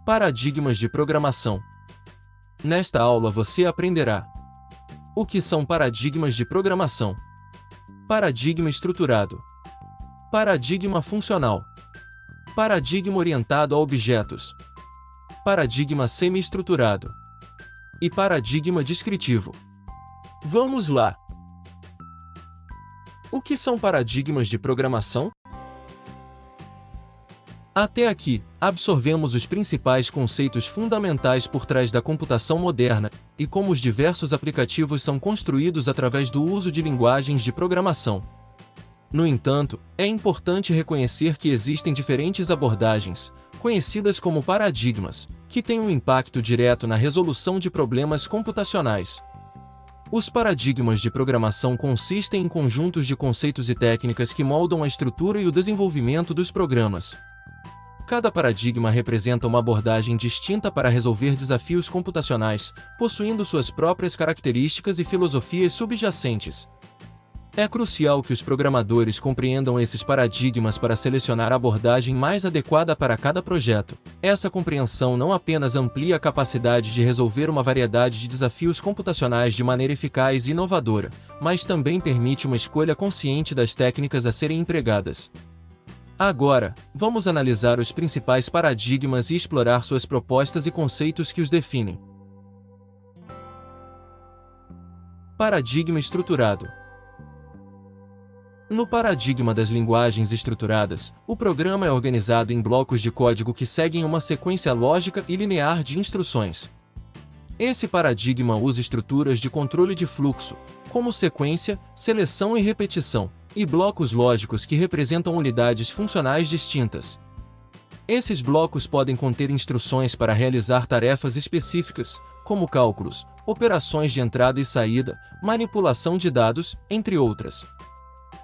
Paradigmas de programação. Nesta aula você aprenderá o que são paradigmas de programação, paradigma estruturado, paradigma funcional, paradigma orientado a objetos, paradigma semi-estruturado e paradigma descritivo. Vamos lá! O que são paradigmas de programação? Até aqui, absorvemos os principais conceitos fundamentais por trás da computação moderna e como os diversos aplicativos são construídos através do uso de linguagens de programação. No entanto, é importante reconhecer que existem diferentes abordagens, conhecidas como paradigmas, que têm um impacto direto na resolução de problemas computacionais. Os paradigmas de programação consistem em conjuntos de conceitos e técnicas que moldam a estrutura e o desenvolvimento dos programas. Cada paradigma representa uma abordagem distinta para resolver desafios computacionais, possuindo suas próprias características e filosofias subjacentes. É crucial que os programadores compreendam esses paradigmas para selecionar a abordagem mais adequada para cada projeto. Essa compreensão não apenas amplia a capacidade de resolver uma variedade de desafios computacionais de maneira eficaz e inovadora, mas também permite uma escolha consciente das técnicas a serem empregadas. Agora, vamos analisar os principais paradigmas e explorar suas propostas e conceitos que os definem. Paradigma estruturado. No paradigma das linguagens estruturadas, o programa é organizado em blocos de código que seguem uma sequência lógica e linear de instruções. Esse paradigma usa estruturas de controle de fluxo, como sequência, seleção e repetição, e blocos lógicos que representam unidades funcionais distintas. Esses blocos podem conter instruções para realizar tarefas específicas, como cálculos, operações de entrada e saída, manipulação de dados, entre outras.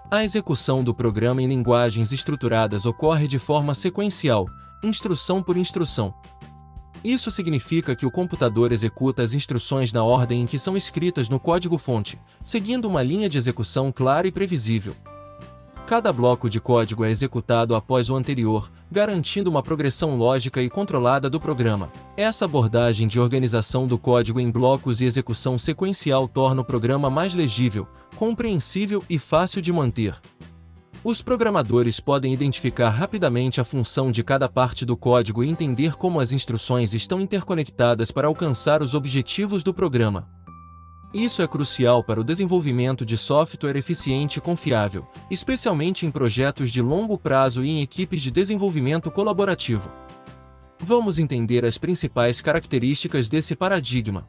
A execução do programa em linguagens estruturadas ocorre de forma sequencial, instrução por instrução. Isso significa que o computador executa as instruções na ordem em que são escritas no código-fonte, seguindo uma linha de execução clara e previsível. Cada bloco de código é executado após o anterior, garantindo uma progressão lógica e controlada do programa. Essa abordagem de organização do código em blocos e execução sequencial torna o programa mais legível, compreensível e fácil de manter. Os programadores podem identificar rapidamente a função de cada parte do código e entender como as instruções estão interconectadas para alcançar os objetivos do programa. Isso é crucial para o desenvolvimento de software eficiente e confiável, especialmente em projetos de longo prazo e em equipes de desenvolvimento colaborativo. Vamos entender as principais características desse paradigma.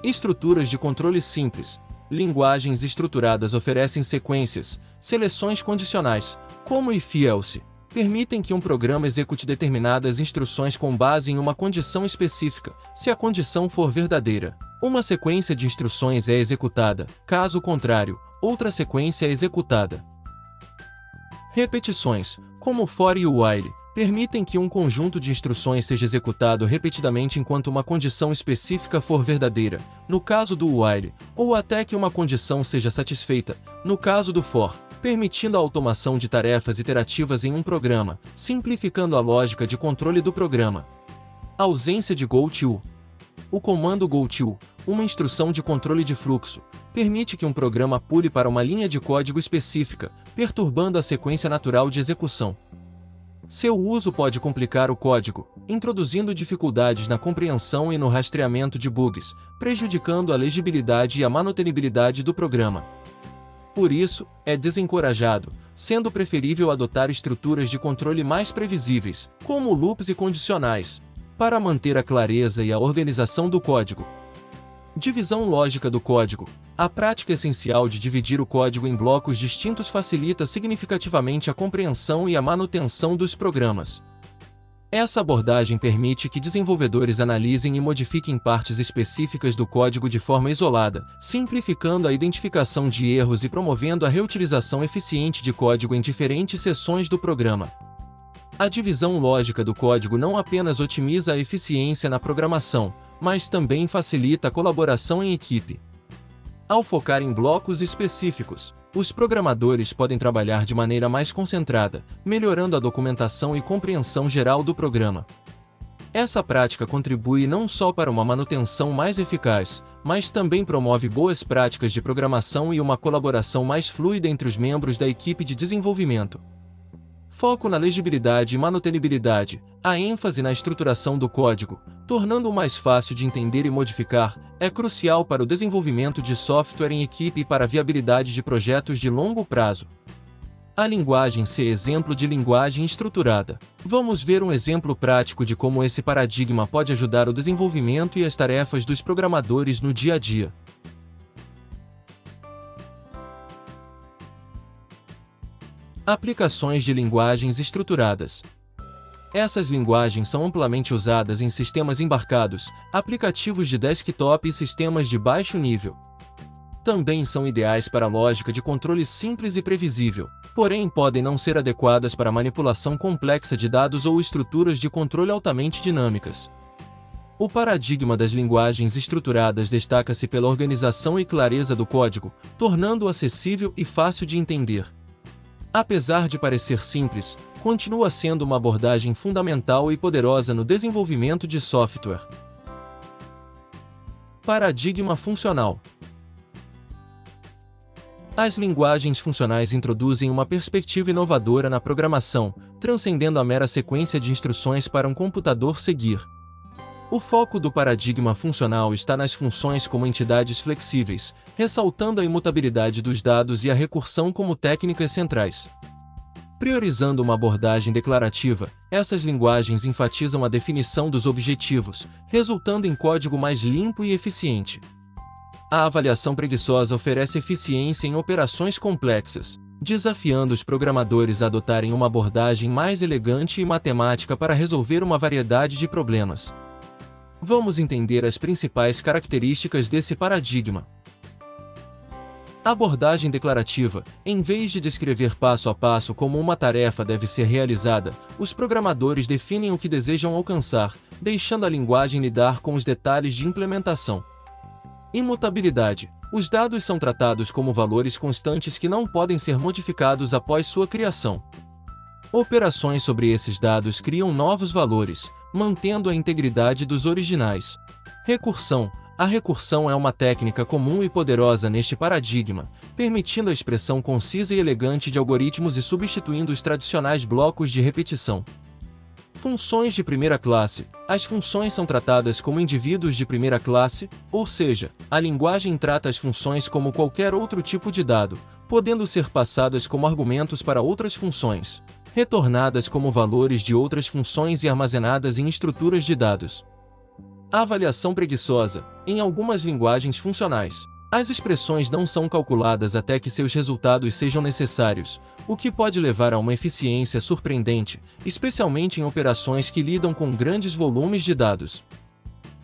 Estruturas de controle simples. Linguagens estruturadas oferecem sequências, seleções condicionais, como if-else, permitem que um programa execute determinadas instruções com base em uma condição específica, se a condição for verdadeira. Uma sequência de instruções é executada, caso contrário, outra sequência é executada. Repetições, como for e while, permitem que um conjunto de instruções seja executado repetidamente enquanto uma condição específica for verdadeira, no caso do while, ou até que uma condição seja satisfeita, no caso do for, permitindo a automação de tarefas iterativas em um programa, simplificando a lógica de controle do programa. Ausência de goto. O comando goto, uma instrução de controle de fluxo, permite que um programa pule para uma linha de código específica, perturbando a sequência natural de execução. Seu uso pode complicar o código, introduzindo dificuldades na compreensão e no rastreamento de bugs, prejudicando a legibilidade e a manutenibilidade do programa. Por isso, é desencorajado, sendo preferível adotar estruturas de controle mais previsíveis, como loops e condicionais, para manter a clareza e a organização do código. Divisão lógica do código. A prática essencial de dividir o código em blocos distintos facilita significativamente a compreensão e a manutenção dos programas. Essa abordagem permite que desenvolvedores analisem e modifiquem partes específicas do código de forma isolada, simplificando a identificação de erros e promovendo a reutilização eficiente de código em diferentes seções do programa. A divisão lógica do código não apenas otimiza a eficiência na programação, mas também facilita a colaboração em equipe. Ao focar em blocos específicos, os programadores podem trabalhar de maneira mais concentrada, melhorando a documentação e compreensão geral do programa. Essa prática contribui não só para uma manutenção mais eficaz, mas também promove boas práticas de programação e uma colaboração mais fluida entre os membros da equipe de desenvolvimento. Foco na legibilidade e manutenibilidade, a ênfase na estruturação do código, tornando-o mais fácil de entender e modificar, é crucial para o desenvolvimento de software em equipe e para a viabilidade de projetos de longo prazo. A linguagem C é exemplo de linguagem estruturada. Vamos ver um exemplo prático de como esse paradigma pode ajudar o desenvolvimento e as tarefas dos programadores no dia a dia. Aplicações de linguagens estruturadas. Essas linguagens são amplamente usadas em sistemas embarcados, aplicativos de desktop e sistemas de baixo nível. Também são ideais para lógica de controle simples e previsível, porém podem não ser adequadas para manipulação complexa de dados ou estruturas de controle altamente dinâmicas. O paradigma das linguagens estruturadas destaca-se pela organização e clareza do código, tornando-o acessível e fácil de entender. Apesar de parecer simples, continua sendo uma abordagem fundamental e poderosa no desenvolvimento de software. Paradigma funcional. As linguagens funcionais introduzem uma perspectiva inovadora na programação, transcendendo a mera sequência de instruções para um computador seguir. O foco do paradigma funcional está nas funções como entidades flexíveis, ressaltando a imutabilidade dos dados e a recursão como técnicas centrais. Priorizando uma abordagem declarativa, essas linguagens enfatizam a definição dos objetivos, resultando em código mais limpo e eficiente. A avaliação preguiçosa oferece eficiência em operações complexas, desafiando os programadores a adotarem uma abordagem mais elegante e matemática para resolver uma variedade de problemas. Vamos entender as principais características desse paradigma. Abordagem declarativa. Em vez de descrever passo a passo como uma tarefa deve ser realizada, os programadores definem o que desejam alcançar, deixando a linguagem lidar com os detalhes de implementação. Imutabilidade. Os dados são tratados como valores constantes que não podem ser modificados após sua criação. Operações sobre esses dados criam novos valores, mantendo a integridade dos originais. Recursão. A recursão é uma técnica comum e poderosa neste paradigma, permitindo a expressão concisa e elegante de algoritmos e substituindo os tradicionais blocos de repetição. Funções de primeira classe. As funções são tratadas como indivíduos de primeira classe, ou seja, a linguagem trata as funções como qualquer outro tipo de dado, podendo ser passadas como argumentos para outras funções, retornadas como valores de outras funções e armazenadas em estruturas de dados. Avaliação preguiçosa. Em algumas linguagens funcionais, as expressões não são calculadas até que seus resultados sejam necessários, o que pode levar a uma eficiência surpreendente, especialmente em operações que lidam com grandes volumes de dados.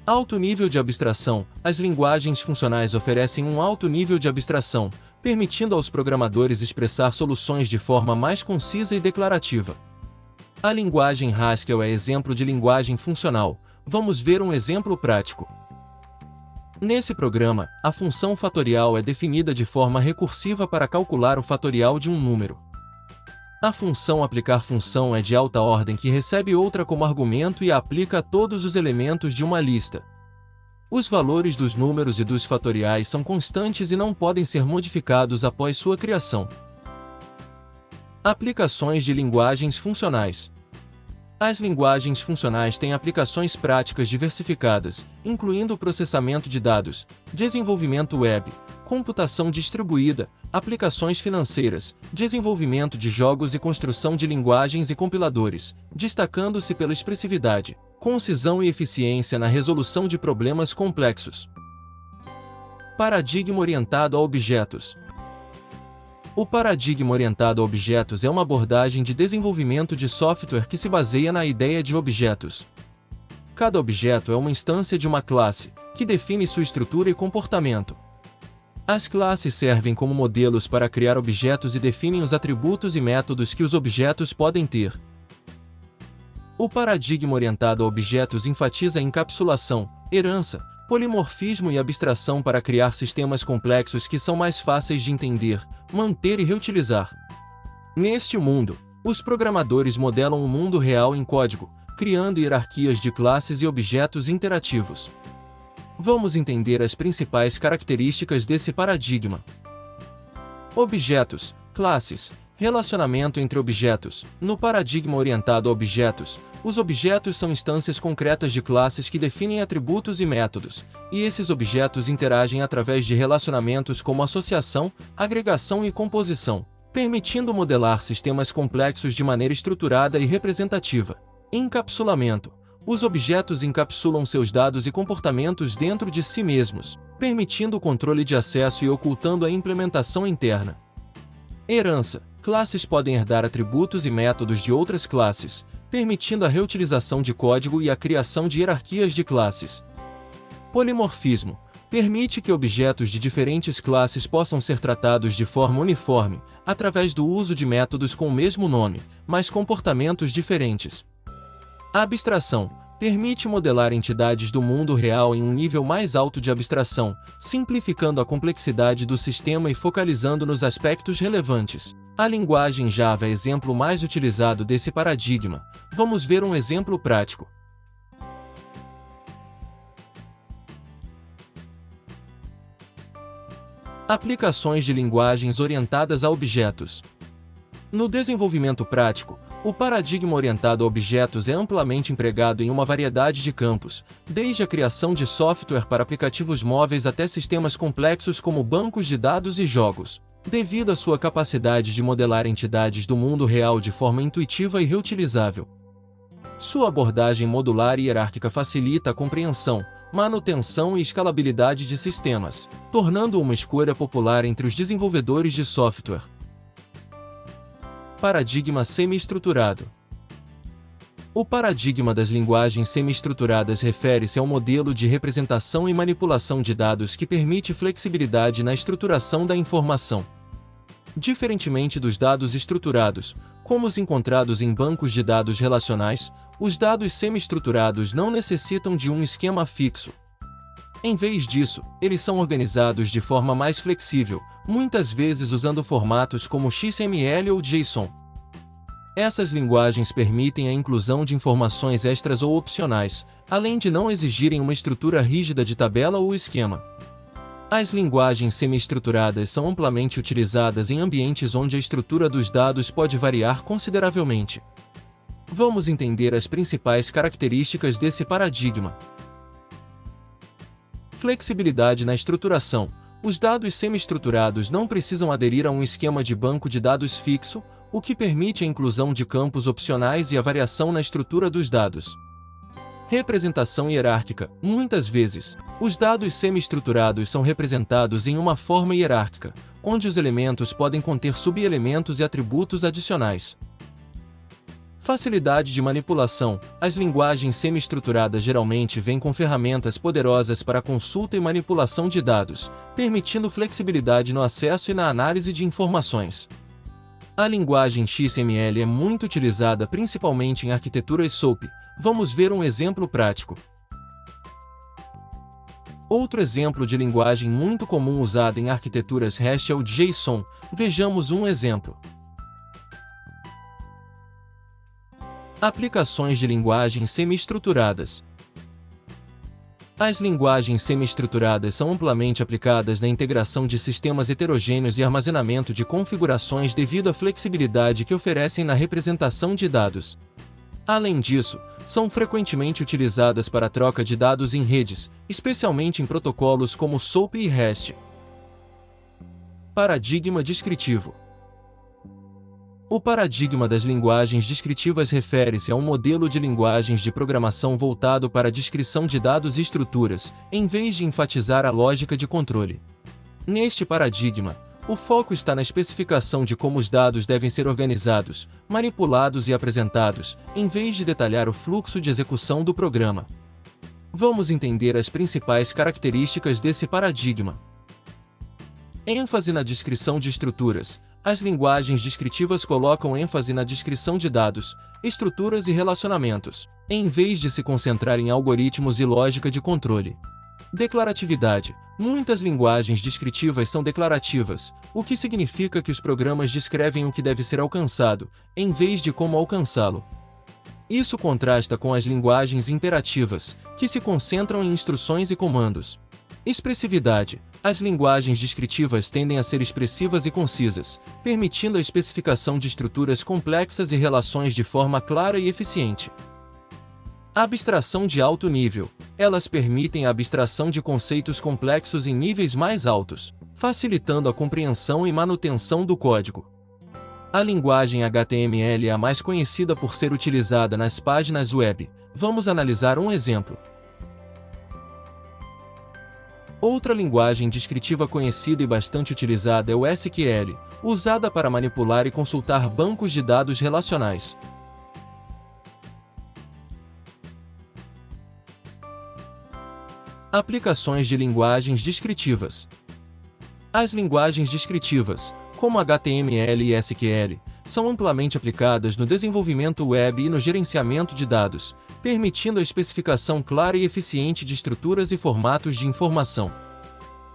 Alto nível de abstração. As linguagens funcionais oferecem um alto nível de abstração, permitindo aos programadores expressar soluções de forma mais concisa e declarativa. A linguagem Haskell é exemplo de linguagem funcional. Vamos ver um exemplo prático. Nesse programa, a função fatorial é definida de forma recursiva para calcular o fatorial de um número. A função aplicar função é de alta ordem que recebe outra como argumento e a aplica a todos os elementos de uma lista. Os valores dos números e dos fatoriais são constantes e não podem ser modificados após sua criação. Aplicações de linguagens funcionais. As linguagens funcionais têm aplicações práticas diversificadas, incluindo processamento de dados, desenvolvimento web, computação distribuída, aplicações financeiras, desenvolvimento de jogos e construção de linguagens e compiladores, destacando-se pela expressividade, concisão e eficiência na resolução de problemas complexos. Paradigma orientado a objetos. O paradigma orientado a objetos é uma abordagem de desenvolvimento de software que se baseia na ideia de objetos. Cada objeto é uma instância de uma classe, que define sua estrutura e comportamento. As classes servem como modelos para criar objetos e definem os atributos e métodos que os objetos podem ter. O paradigma orientado a objetos enfatiza a encapsulação, herança, polimorfismo e abstração para criar sistemas complexos que são mais fáceis de entender, manter e reutilizar. Neste mundo, os programadores modelam o mundo real em código, criando hierarquias de classes e objetos interativos. Vamos entender as principais características desse paradigma. Objetos, classes, relacionamento entre objetos. No paradigma orientado a objetos, os objetos são instâncias concretas de classes que definem atributos e métodos, e esses objetos interagem através de relacionamentos como associação, agregação e composição, permitindo modelar sistemas complexos de maneira estruturada e representativa. Encapsulamento. Os objetos encapsulam seus dados e comportamentos dentro de si mesmos, permitindo o controle de acesso e ocultando a implementação interna. Herança. Classes podem herdar atributos e métodos de outras classes, permitindo a reutilização de código e a criação de hierarquias de classes. Polimorfismo. Permite que objetos de diferentes classes possam ser tratados de forma uniforme, através do uso de métodos com o mesmo nome, mas comportamentos diferentes. Abstração. Permite modelar entidades do mundo real em um nível mais alto de abstração, simplificando a complexidade do sistema e focalizando nos aspectos relevantes. A linguagem Java é o exemplo mais utilizado desse paradigma. Vamos ver um exemplo prático. Aplicações de linguagens orientadas a objetos. No desenvolvimento prático, o paradigma orientado a objetos é amplamente empregado em uma variedade de campos, desde a criação de software para aplicativos móveis até sistemas complexos como bancos de dados e jogos, devido à sua capacidade de modelar entidades do mundo real de forma intuitiva e reutilizável. Sua abordagem modular e hierárquica facilita a compreensão, manutenção e escalabilidade de sistemas, tornando-o uma escolha popular entre os desenvolvedores de software. Paradigma semi-estruturado. O paradigma das linguagens semi-estruturadas refere-se ao modelo de representação e manipulação de dados que permite flexibilidade na estruturação da informação. Diferentemente dos dados estruturados, como os encontrados em bancos de dados relacionais, os dados semi-estruturados não necessitam de um esquema fixo. Em vez disso, eles são organizados de forma mais flexível, muitas vezes usando formatos como XML ou JSON. Essas linguagens permitem a inclusão de informações extras ou opcionais, além de não exigirem uma estrutura rígida de tabela ou esquema. As linguagens semi-estruturadas são amplamente utilizadas em ambientes onde a estrutura dos dados pode variar consideravelmente. Vamos entender as principais características desse paradigma. Flexibilidade na estruturação. Os dados semi-estruturados não precisam aderir a um esquema de banco de dados fixo, o que permite a inclusão de campos opcionais e a variação na estrutura dos dados. Representação hierárquica. Muitas vezes, os dados semi-estruturados são representados em uma forma hierárquica, onde os elementos podem conter subelementos e atributos adicionais. Facilidade de manipulação. As linguagens semi-estruturadas geralmente vêm com ferramentas poderosas para consulta e manipulação de dados, permitindo flexibilidade no acesso e na análise de informações. A linguagem XML é muito utilizada principalmente em arquiteturas SOAP. Vamos ver um exemplo prático. Outro exemplo de linguagem muito comum usada em arquiteturas REST é o JSON. Vejamos um exemplo. Aplicações de linguagens semi-estruturadas. As linguagens semi-estruturadas são amplamente aplicadas na integração de sistemas heterogêneos e armazenamento de configurações devido à flexibilidade que oferecem na representação de dados. Além disso, são frequentemente utilizadas para a troca de dados em redes, especialmente em protocolos como SOAP e REST. Paradigma descritivo. O paradigma das linguagens descritivas refere-se a um modelo de linguagens de programação voltado para a descrição de dados e estruturas, em vez de enfatizar a lógica de controle. Neste paradigma, o foco está na especificação de como os dados devem ser organizados, manipulados e apresentados, em vez de detalhar o fluxo de execução do programa. Vamos entender as principais características desse paradigma. ênfase na descrição de estruturas. As linguagens descritivas colocam ênfase na descrição de dados, estruturas e relacionamentos, em vez de se concentrar em algoritmos e lógica de controle. Declaratividade. Muitas linguagens descritivas são declarativas, o que significa que os programas descrevem o que deve ser alcançado, em vez de como alcançá-lo. Isso contrasta com as linguagens imperativas, que se concentram em instruções e comandos. Expressividade. As linguagens descritivas tendem a ser expressivas e concisas, permitindo a especificação de estruturas complexas e relações de forma clara e eficiente. Abstração de alto nível. Elas permitem a abstração de conceitos complexos em níveis mais altos, facilitando a compreensão e manutenção do código. A linguagem HTML é a mais conhecida por ser utilizada nas páginas web. Vamos analisar um exemplo. Outra linguagem descritiva conhecida e bastante utilizada é o SQL, usada para manipular e consultar bancos de dados relacionais. Aplicações de linguagens descritivas. As linguagens descritivas, como HTML e SQL, são amplamente aplicadas no desenvolvimento web e no gerenciamento de dados, permitindo a especificação clara e eficiente de estruturas e formatos de informação.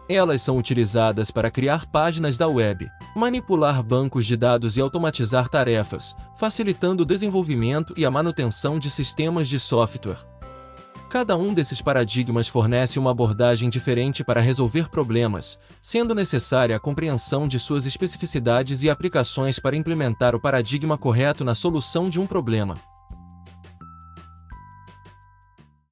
Elas são utilizadas para criar páginas da web, manipular bancos de dados e automatizar tarefas, facilitando o desenvolvimento e a manutenção de sistemas de software. Cada um desses paradigmas fornece uma abordagem diferente para resolver problemas, sendo necessária a compreensão de suas especificidades e aplicações para implementar o paradigma correto na solução de um problema.